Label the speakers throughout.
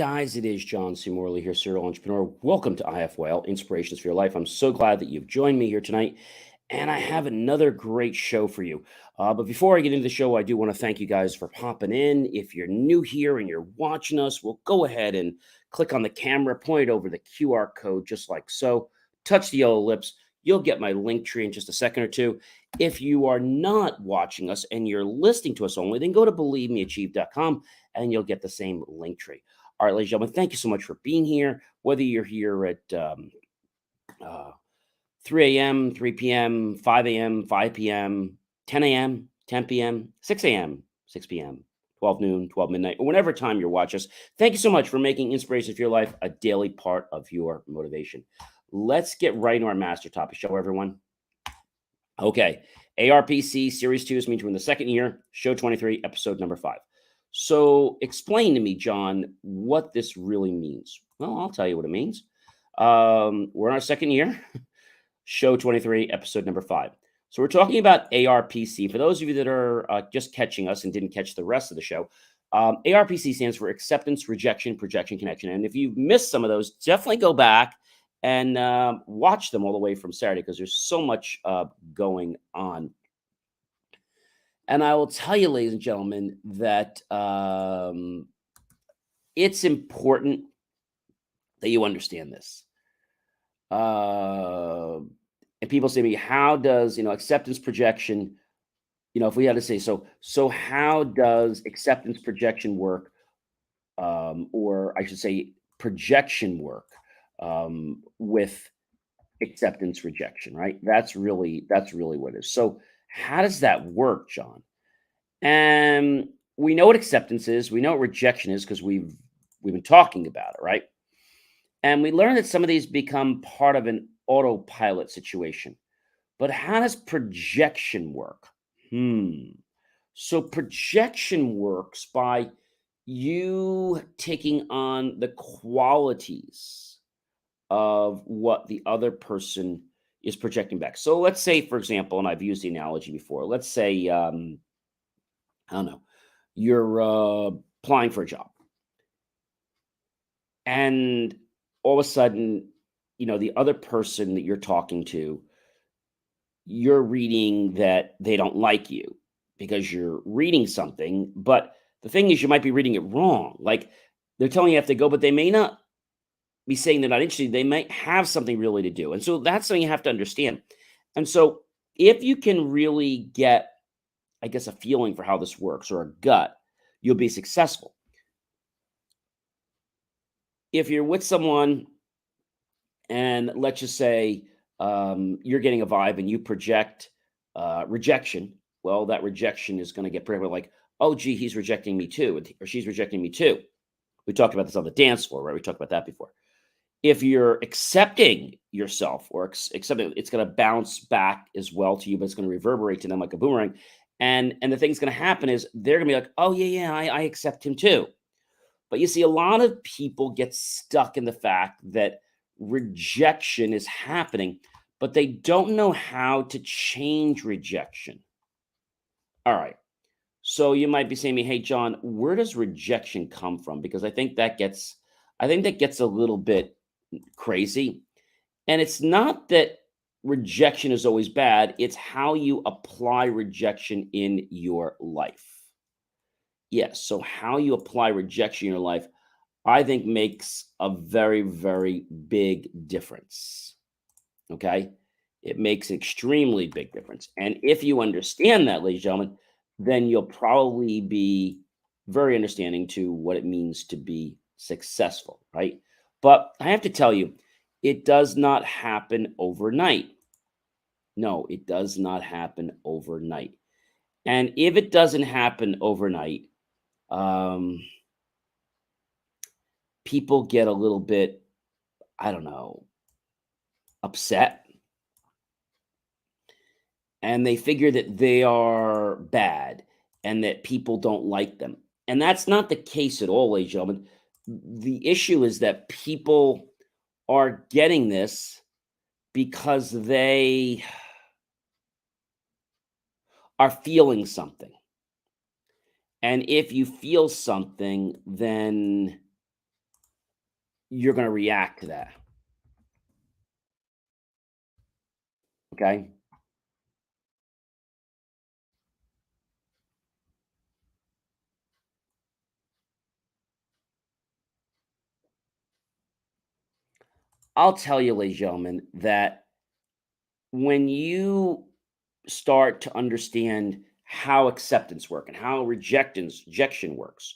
Speaker 1: guys, it is John C. Morley here, serial entrepreneur. Welcome to IFYL, Inspirations for Your Life. I'm so glad that you've joined me here tonight, and I have another great show for you. But before I get into the show, I do want to thank you guys for popping in. If you're new here and you're watching us, well, go ahead and click on the camera, point it over the QR code just like so. Touch the yellow lips. You'll get my link tree in just a second or two. If you are not watching us and you're listening to us only, then go to believemeachieve.com and you'll get the same link tree. All right, ladies and gentlemen, thank you so much for being here. Whether you're here at 3 a.m., 3 p.m., 5 a.m., 5 p.m., 10 a.m., 10 p.m., 6 a.m., 6 p.m., 12 noon, 12 midnight, or whenever time you watch us, thank you so much for making Inspiration for Your Life a daily part of your motivation. Let's get right into our master topic show, everyone. Okay, ARPC Series 2 is means we're in the second year, Show 23, episode number 5. So explain to me, John, what this really means. Well, I'll tell you what it means. We're in our second year, Show 23, episode number 5. So we're talking about ARPC. For those of you that are just catching us and didn't catch the rest of the show, ARPC stands for Acceptance, Rejection, Projection, Connection. And if you've missed some of those, definitely go back and watch them all the way from Saturday because there's so much going on. And I will tell you, ladies and gentlemen, that it's important that you understand this. And people say to me, how does, acceptance projection, if we had to say, so how does acceptance projection work? Or I should say projection work with acceptance rejection, right? That's really what it is. So how does that work, John? And we know what acceptance is. We know what rejection is because we've been talking about it, right? And we learned that some of these become part of an autopilot situation. But how does projection work? So projection works by you taking on the qualities of what the other person is projecting back. So let's say, for example, and I've used the analogy before, let's say, I don't know, you're applying for a job. And all of a sudden, the other person that you're talking to, you're reading that they don't like you because you're reading something. But the thing is, you might be reading it wrong. Like they're telling you have to go, but they may not be saying they're not interested. They might have something really to do. And so that's something you have to understand. And so if you can really get, I guess, a feeling for how this works or a gut, you'll be successful. If you're with someone and let's just say you're getting a vibe and you project rejection, well, that rejection is going to get pretty like, oh, gee, he's rejecting me too, or she's rejecting me too. We talked about this on the dance floor, right? We talked about that before. If you're accepting yourself or accepting, it's going to bounce back as well to you, but it's going to reverberate to them like a boomerang. And the thing's going to happen is they're going to be like, oh, yeah, I accept him too. But you see, a lot of people get stuck in the fact that rejection is happening, but they don't know how to change rejection. All right. So you might be saying to me, hey, John, where does rejection come from? Because I think that gets a little bit crazy. And it's not that rejection is always bad. It's how you apply rejection in your life. Yes. So how you apply rejection in your life, I think makes a very, very big difference. Okay. It makes an extremely big difference. And if you understand that, ladies and gentlemen, then you'll probably be very understanding to what it means to be successful, right? But I have to tell you, it does not happen overnight. No, it does not happen overnight. And if it doesn't happen overnight, people get a little bit, I don't know, upset. And they figure that they are bad and that people don't like them. And that's not the case at all, ladies and gentlemen. The issue is that people are getting this because they are feeling something. And if you feel something, then you're going to react to that. Okay. I'll tell you, ladies and gentlemen, that when you start to understand how acceptance work and how rejection works,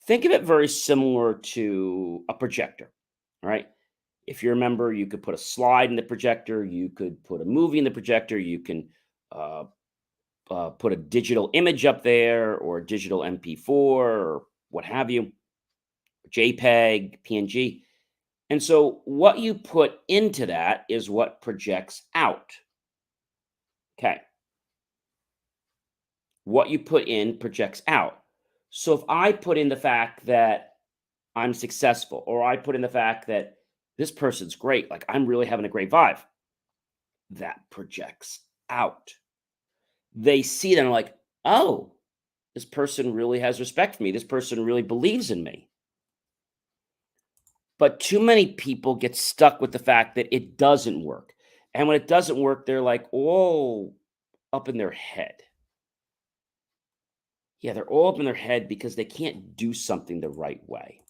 Speaker 1: think of it very similar to a projector. All right. If you remember, you could put a slide in the projector, you could put a movie in the projector, you can uh, put a digital image up there or a digital MP4 or what have you, JPEG, PNG. And so what you put into that is what projects out. Okay. What you put in projects out. So if I put in the fact that I'm successful, or I put in the fact that this person's great, like I'm really having a great vibe, that projects out. They see that and are like, oh, this person really has respect for me. This person really believes in me. But too many people get stuck with the fact that it doesn't work. And when it doesn't work, they're like all up in their head. Yeah, they're all up in their head because they can't do something the right way.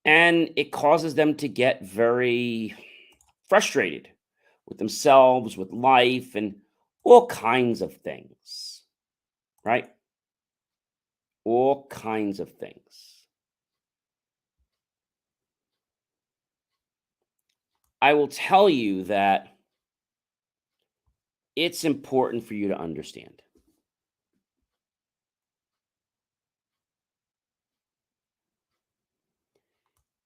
Speaker 1: And it causes them to get very frustrated with themselves, with life, and all kinds of things, right? All kinds of things. I will tell you that it's important for you to understand.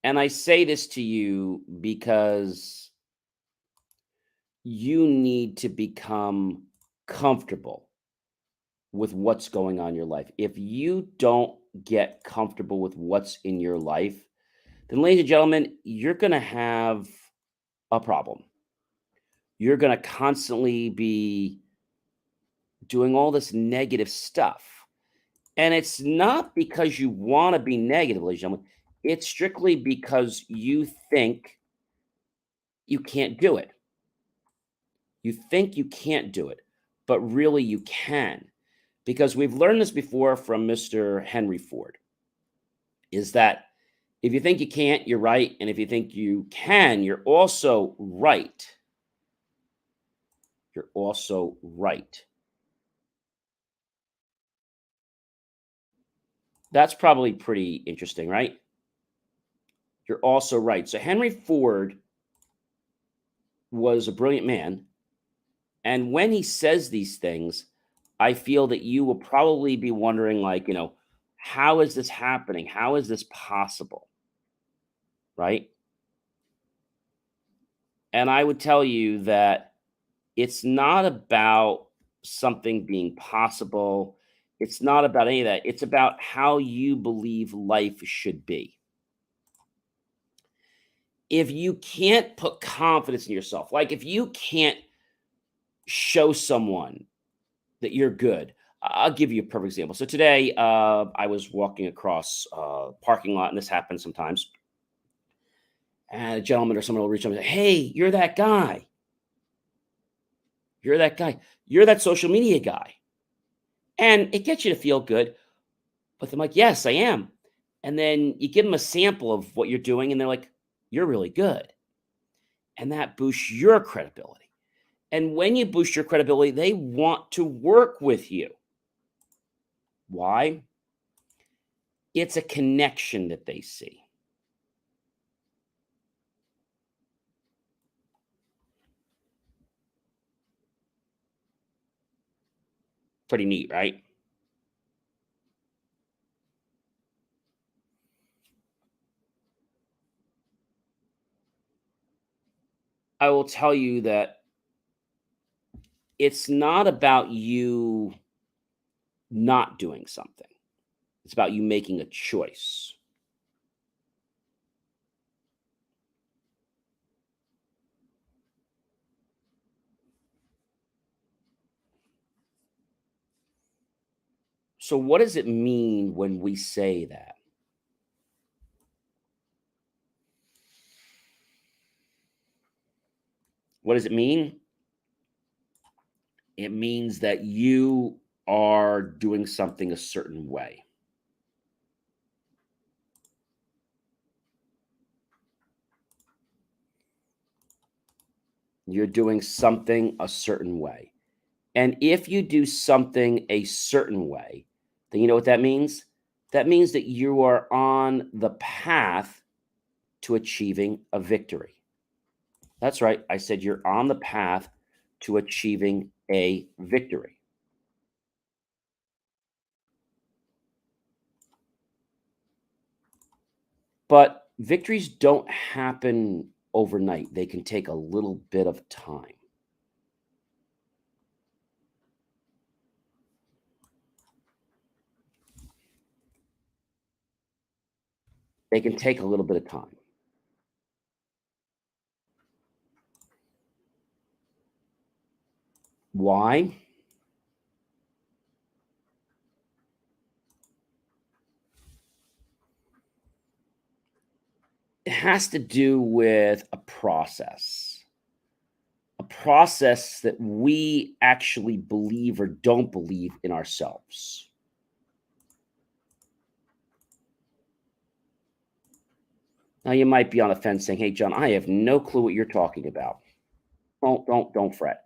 Speaker 1: And I say this to you because you need to become comfortable with what's going on in your life. If you don't get comfortable with what's in your life, then, ladies and gentlemen, you're going to have a problem. You're going to constantly be doing all this negative stuff. And it's not because you want to be negative, ladies and gentlemen. It's strictly because you think you can't do it. You think you can't do it, but really you can. Because we've learned this before from Mr. Henry Ford, is that if you think you can't, you're right. And if you think you can, you're also right. You're also right. That's probably pretty interesting, right? You're also right. So Henry Ford was a brilliant man. And when he says these things, I feel that you will probably be wondering, like, how is this happening? How is this possible? Right. And I would tell you that it's not about something being possible. It's not about any of that. It's about how you believe life should be. If you can't put confidence in yourself, like if you can't show someone that you're good. I'll give you a perfect example. So today, I was walking across a parking lot, and this happens sometimes. And a gentleman or someone will reach out and say, "Hey, you're that guy. You're that guy. You're that social media guy." And it gets you to feel good. But I'm like, "Yes, I am." And then you give them a sample of what you're doing, and they're like, "You're really good." And that boosts your credibility. And when you boost your credibility, they want to work with you. Why? It's a connection that they see. Pretty neat, right? I will tell you that it's not about you not doing something. It's about you making a choice. So what does it mean when we say that? What does it mean? It means that you are doing something a certain way. You're doing something a certain way. And if you do something a certain way, then you know what that means? That means that you are on the path to achieving a victory. That's right. I said you're on the path to achieving a victory. But victories don't happen overnight. They can take a little bit of time. They can take a little bit of time. Why? It has to do with a process that we actually believe or don't believe in ourselves. Now you might be on the fence saying, "Hey, John, I have no clue what you're talking about." Don't fret.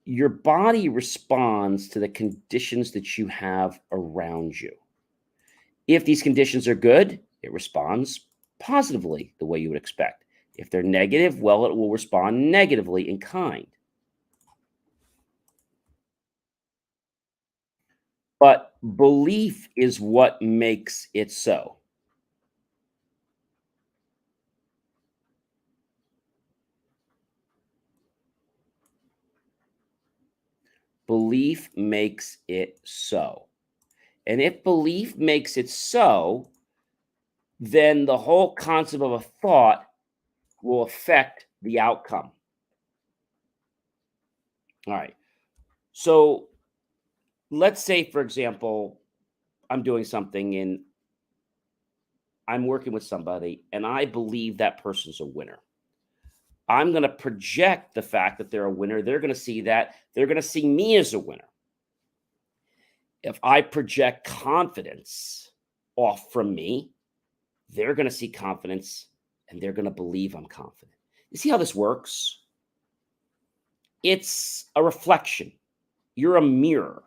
Speaker 1: Your body responds to the conditions that you have around you. If these conditions are good, it responds positively the way you would expect. If they're negative, well, it will respond negatively in kind. But belief is what makes it so. Belief makes it so. And if belief makes it so, then the whole concept of a thought will affect the outcome. All right. So let's say, for example, I'm doing something and I'm working with somebody and I believe that person's a winner. I'm going to project the fact that they're a winner. They're going to see that. They're going to see me as a winner. If I project confidence off from me, they're going to see confidence and they're going to believe I'm confident. You see how this works? It's a reflection. You're a mirror.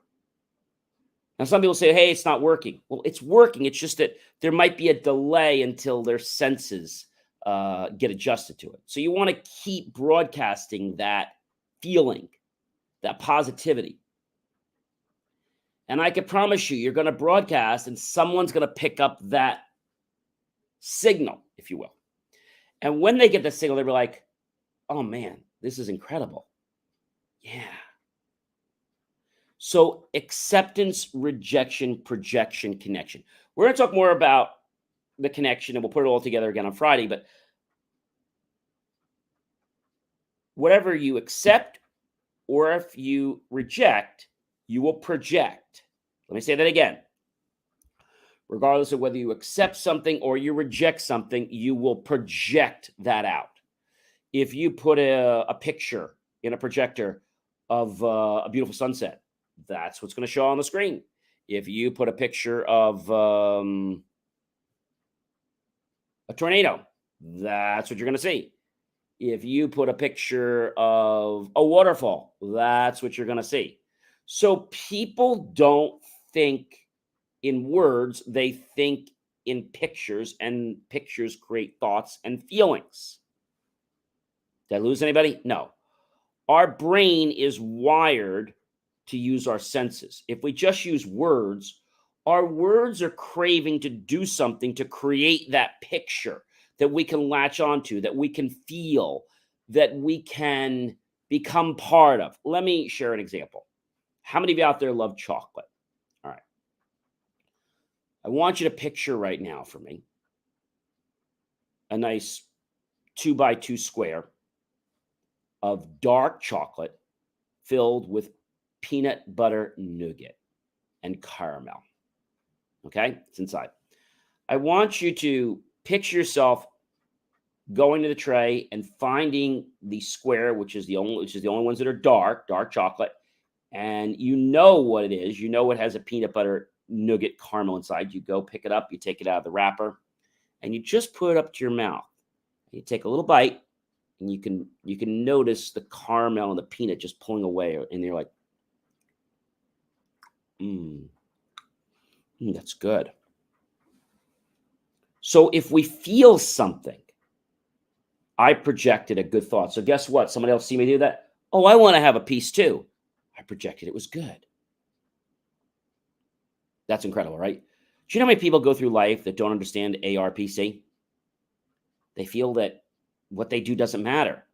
Speaker 1: Now, some people say, hey, it's not working. Well, it's working. It's just that there might be a delay until their senses get adjusted to it. So you want to keep broadcasting that feeling, that positivity. And I can promise you, you're going to broadcast and someone's going to pick up that signal, if you will. And when they get the signal, they'll be like, oh man, this is incredible. Yeah. So acceptance, rejection, projection, connection. We're going to talk more about the connection and we'll put it all together again on Friday. But whatever you accept or if you reject, you will project. Let me say that again. Regardless of whether you accept something or you reject something, you will project that out. If you put a picture in a projector of a beautiful sunset, that's what's going to show on the screen. If you put a picture of a tornado, that's what you're going to see. If you put a picture of a waterfall, that's what you're going to see. So people don't think in words, they think in pictures, and pictures create thoughts and feelings. Did I lose anybody? No. Our brain is wired to use our senses. If we just use words, our words are craving to do something to create that picture that we can latch onto, that we can feel, that we can become part of. Let me share an example. How many of you out there love chocolate? All right. I want you to picture right now for me a nice 2x2 square of dark chocolate filled with peanut butter nougat and caramel. Okay, it's inside. I want you to picture yourself going to the tray and finding the square, which is the only ones that are dark chocolate, and you know what it is. You know it has a peanut butter nougat caramel inside. You go pick it up, you take it out of the wrapper, and you just put it up to your mouth. You take a little bite, and you can notice the caramel and the peanut just pulling away, and you're like, that's good. So if we feel something, I projected a good thought. So guess what? Somebody else see me do that? Oh, I want to have a piece too. I projected it was good. That's incredible, right? Do you know how many people go through life that don't understand ARPC? They feel that what they do doesn't matter.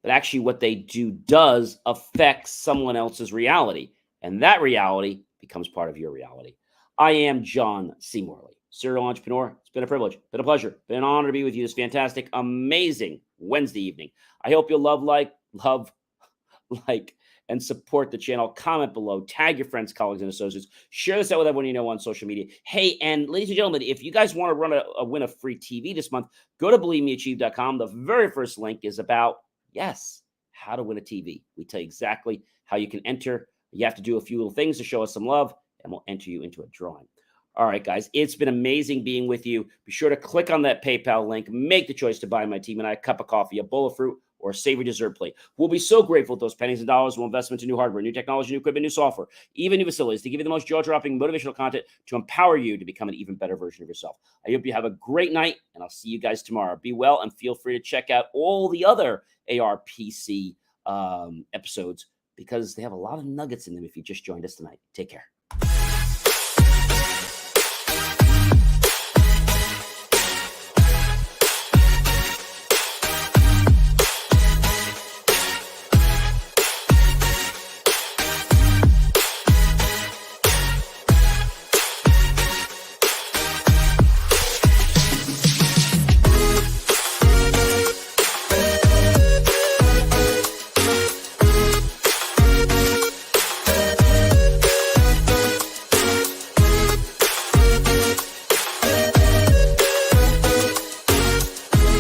Speaker 1: But actually what they do does affect someone else's reality. And that reality becomes part of your reality. I am John C. Morley, serial entrepreneur. It's been a privilege, been a pleasure, been an honor to be with you this fantastic, amazing Wednesday evening. I hope you'll love, and support the channel. Comment below, tag your friends, colleagues, and associates. Share this out with everyone you know on social media. Hey, and ladies and gentlemen, if you guys want to win a free TV this month, go to believemeachieve.com. The very first link is about, yes, how to win a TV. We tell you exactly how you can enter. You have to do a few little things to show us some love, and we'll enter you into a drawing. All right, guys, it's been amazing being with you. Be sure to click on that PayPal link. Make the choice to buy my team and I a cup of coffee, a bowl of fruit, or a savory dessert plate. We'll be so grateful with those pennies and dollars. We'll invest into new hardware, new technology, new equipment, new software, even new facilities to give you the most jaw-dropping motivational content to empower you to become an even better version of yourself. I hope you have a great night, and I'll see you guys tomorrow. Be well, and feel free to check out all the other ARPC episodes because they have a lot of nuggets in them if you just joined us tonight. Take care.